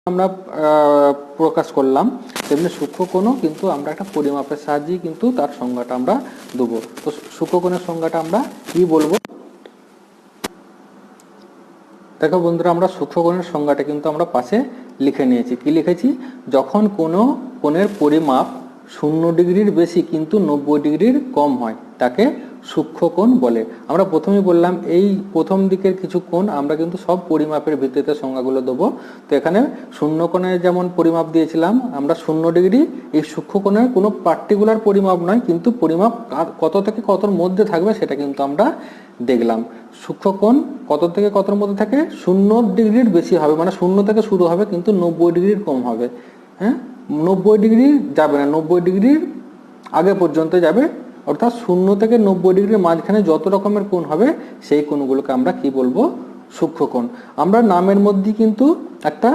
আমরা প্রকাশ করলাম, তেমনি সূক্ষ্মকোণও কিন্তু আমরা একটা পরিমাপের সাহায্যে কিন্তু তার সংজ্ঞাটা আমরা দেবো। তো সূক্ষ্মকোণের সংজ্ঞাটা আমরা কি বলবো দেখো বন্ধুরা, আমরা সূক্ষ্মকোণের সংজ্ঞাটা কিন্তু আমরা পাশে লিখে নিয়েছি। কি লিখেছি? যখন কোনো কোণের পরিমাপ 0 ডিগ্রির বেশি কিন্তু 90 ডিগ্রির কম হয় তাকে সূক্ষ্মকোণ বলে। আমরা প্রথমেই বললাম এই প্রথম দিকের কিছু কোণ আমরা কিন্তু সব পরিমাপের ভিত্তিতে সংজ্ঞাগুলো দেবো। তো এখানে শূন্যকোণের যেমন পরিমাপ দিয়েছিলাম আমরা 0 ডিগ্রি, এই সূক্ষ্মকোণের কোনো পার্টিকুলার পরিমাপ নয়, কিন্তু পরিমাপ কত থেকে কতর মধ্যে থাকবে সেটা কিন্তু আমরা দেখলাম। সূক্ষ্মকোণ কত থেকে কতর মধ্যে থাকে? 0 ডিগ্রির বেশি হবে, মানে 0 থেকে শুরু হবে কিন্তু 90 ডিগ্রির কম হবে। হ্যাঁ, 90 ডিগ্রি যাবে না, 90 ডিগ্রির আগে পর্যন্ত যাবে, অর্থাৎ 0 থেকে 90 ডিগ্রির মাঝখানে যত রকমের কোণ হবে সেই কোণগুলোকে আমরা কি বলবো? সূক্ষ্মকোণ। আমরা নামের মধ্যে কিন্তু একটা